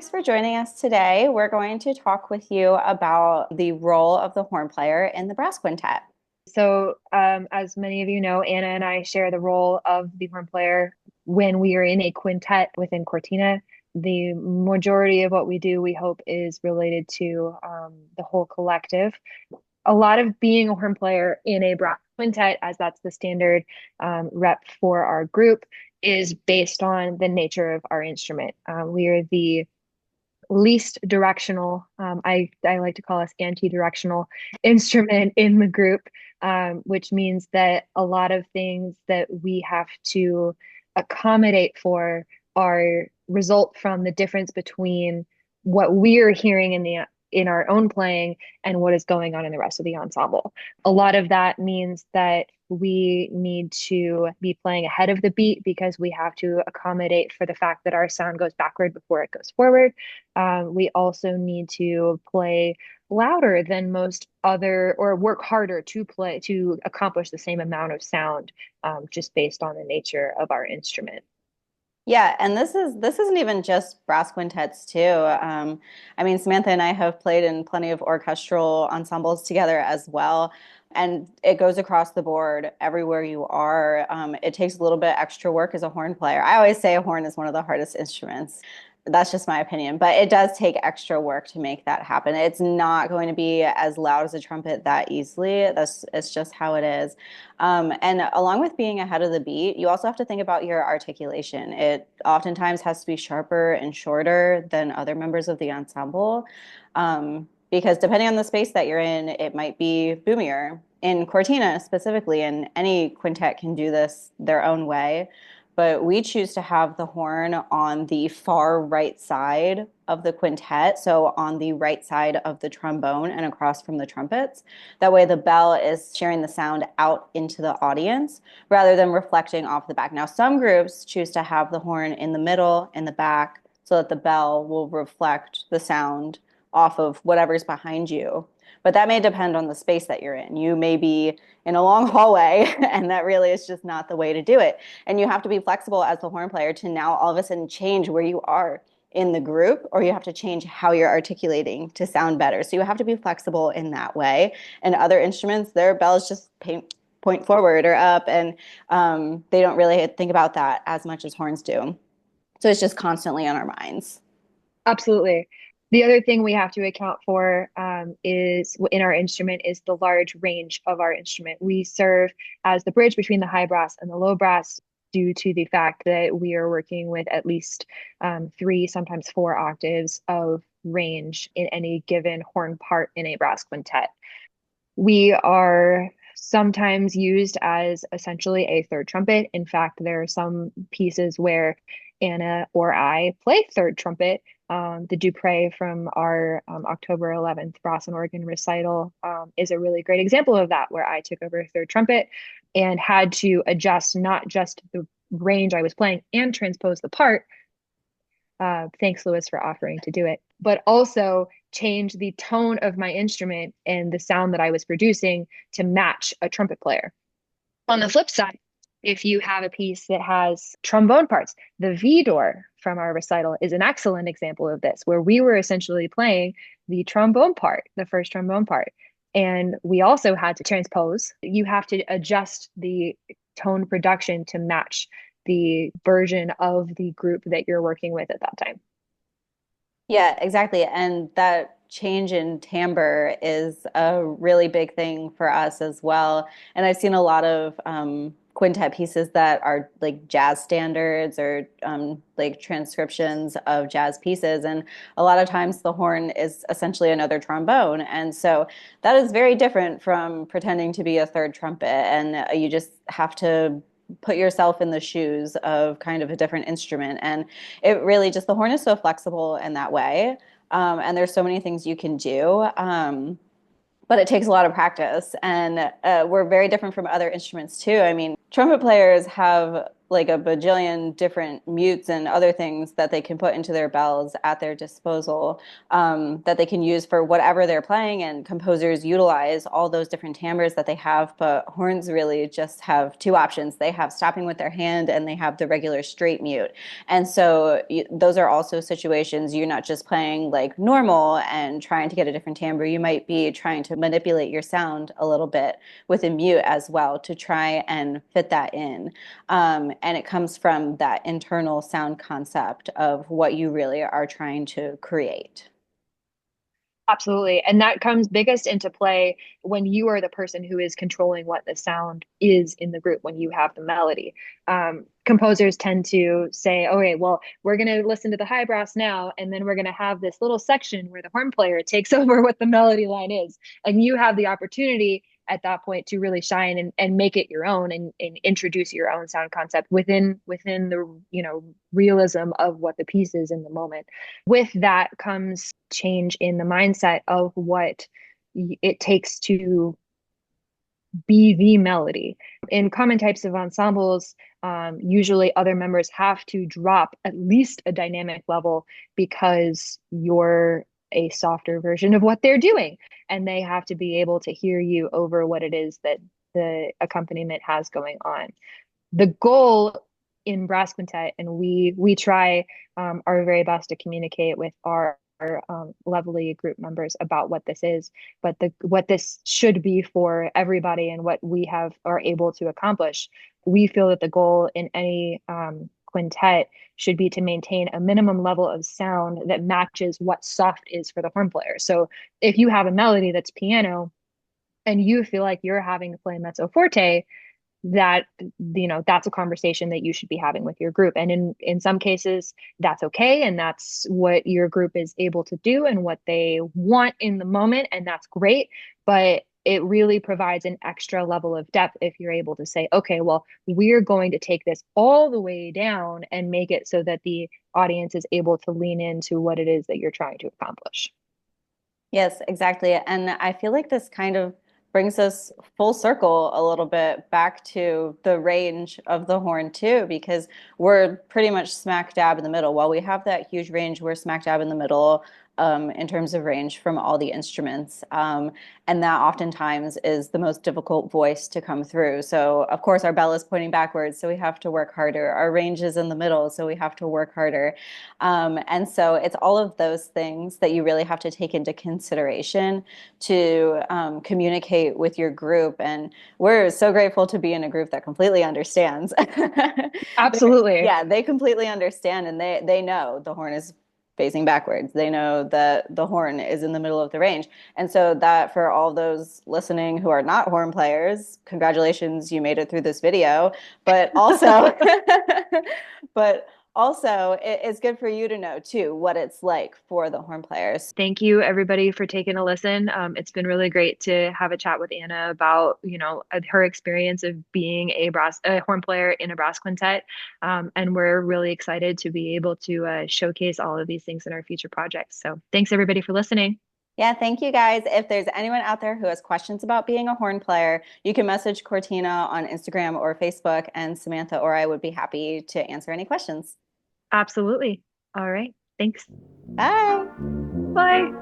thanks for joining us today. We're going to talk with you about the role of the horn player in the brass quintet. As many of you know, Anna and I share the role of the horn player when we are in a quintet within Cortina. The majority of what we do, we hope, is related to the whole collective. A lot of being a horn player in a brass quintet, as that's the standard rep for our group, is based on the nature of our instrument. We are the least directional, I like to call us anti-directional instrument in the group, which means that a lot of things that we have to accommodate for are result from the difference between what we're hearing in our own playing and what is going on in the rest of the ensemble. A lot of that means that we need to be playing ahead of the beat because we have to accommodate for the fact that our sound goes backward before it goes forward. We also need to play louder than most other, or work harder to play to accomplish the same amount of sound, just based on the nature of our instrument. Yeah, and this isn't even just brass quintets too. I mean, Samantha and I have played in plenty of orchestral ensembles together as well, and it goes across the board everywhere you are. It takes a little bit extra work as a horn player. I always say a horn is one of the hardest instruments. That's just my opinion, but it does take extra work to make that happen. It's not going to be as loud as a trumpet that easily. It's just how it is. And along with being ahead of the beat, you also have to think about your articulation. It oftentimes has to be sharper and shorter than other members of the ensemble. Because depending on the space that you're in, it might be boomier. In Cortina specifically, and any quintet can do this their own way, but we choose to have the horn on the far right side of the quintet, so on the right side of the trombone and across from the trumpets. That way the bell is sharing the sound out into the audience rather than reflecting off the back. Now, some groups choose to have the horn in the middle, in the back, so that the bell will reflect the sound off of whatever's behind you. But that may depend on the space that you're in. You may be in a long hallway, and that really is just not the way to do it. And you have to be flexible as the horn player to now all of a sudden change where you are in the group, or you have to change how you're articulating to sound better. So you have to be flexible in that way. And other instruments, their bells just point forward or up, and they don't really think about that as much as horns do. So it's just constantly on our minds. Absolutely. The other thing we have to account for, is in our instrument is the large range of our instrument. We serve as the bridge between the high brass and the low brass due to the fact that we are working with at least three, sometimes four octaves of range in any given horn part in a brass quintet. We are sometimes used as essentially a third trumpet. In fact, there are some pieces where Anna or I play third trumpet. The Dupre from our October 11th Brass and Organ recital is a really great example of that, where I took over third trumpet and had to adjust not just the range I was playing and transpose the part. Thanks, Lewis, for offering to do it, but also change the tone of my instrument and the sound that I was producing to match a trumpet player. On the flip side, if you have a piece that has trombone parts, the V door from our recital is an excellent example of this, where we were essentially playing the trombone part, the first trombone part. And we also had to transpose. You have to adjust the tone production to match the version of the group that you're working with at that time. Yeah, exactly. And that change in timbre is a really big thing for us as well. And I've seen a lot of quintet pieces that are like jazz standards or like transcriptions of jazz pieces. And a lot of times the horn is essentially another trombone. And so that is very different from pretending to be a third trumpet. And you just have to put yourself in the shoes of kind of a different instrument. And it really just, the horn is so flexible in that way. And there's so many things you can do. But it takes a lot of practice. And we're very different from other instruments too. I mean, trumpet players have like a bajillion different mutes and other things that they can put into their bells at their disposal, that they can use for whatever they're playing. And composers utilize all those different timbres that they have, but horns really just have two options. They have stopping with their hand and they have the regular straight mute. And so those are also situations you're not just playing like normal and trying to get a different timbre. You might be trying to manipulate your sound a little bit with a mute as well to try and fit that in. And it comes from that internal sound concept of what you really are trying to create. Absolutely. And that comes biggest into play when you are the person who is controlling what the sound is in the group, when you have the melody. Composers tend to say, okay, well, we're going to listen to the high brass now, and then we're going to have this little section where the horn player takes over what the melody line is. And you have the opportunity at that point to really shine and make it your own and introduce your own sound concept within the realism of what the piece is in the moment. With that comes change in the mindset of what it takes to be the melody. In common types of ensembles, usually other members have to drop at least a dynamic level because you're a softer version of what they're doing. And they have to be able to hear you over what it is that the accompaniment has going on. The goal in brass quintet, and we try our very best to communicate with our lovely group members about what this is, but what this should be for everybody and what we are able to accomplish. We feel that the goal in any quintet should be to maintain a minimum level of sound that matches what soft is for the horn player. So if you have a melody that's piano and you feel like you're having to play mezzo forte, that's a conversation that you should be having with your group, and in some cases that's okay, and that's what your group is able to do and what they want in the moment, and that's great. But it really provides an extra level of depth if you're able to say, okay, well, we're going to take this all the way down and make it so that the audience is able to lean into what it is that you're trying to accomplish. Yes, exactly. And I feel like this kind of brings us full circle a little bit back to the range of the horn too, because we're pretty much smack dab in the middle. While we have that huge range, we're smack dab in the middle in terms of range from all the instruments. And that oftentimes is the most difficult voice to come through. So of course our bell is pointing backwards, so we have to work harder. Our range is in the middle, so we have to work harder. And so it's all of those things that you really have to take into consideration to communicate with your group. And we're so grateful to be in a group that completely understands. Absolutely. Yeah, they completely understand, and they know the horn is facing backwards. They know that the horn is in the middle of the range. And so that for all those listening who are not horn players, congratulations, you made it through this video. But also, but also it's good for you to know too what it's like for the horn players. Thank you, everybody, for taking a listen. It's been really great to have a chat with Anna about, her experience of being a horn player in a brass quintet. And we're really excited to be able to showcase all of these things in our future projects. So thanks, everybody, for listening. Yeah, thank you guys. If there's anyone out there who has questions about being a horn player, you can message Cortina on Instagram or Facebook, and Samantha or I would be happy to answer any questions. Absolutely. All right. Thanks. Bye. Bye.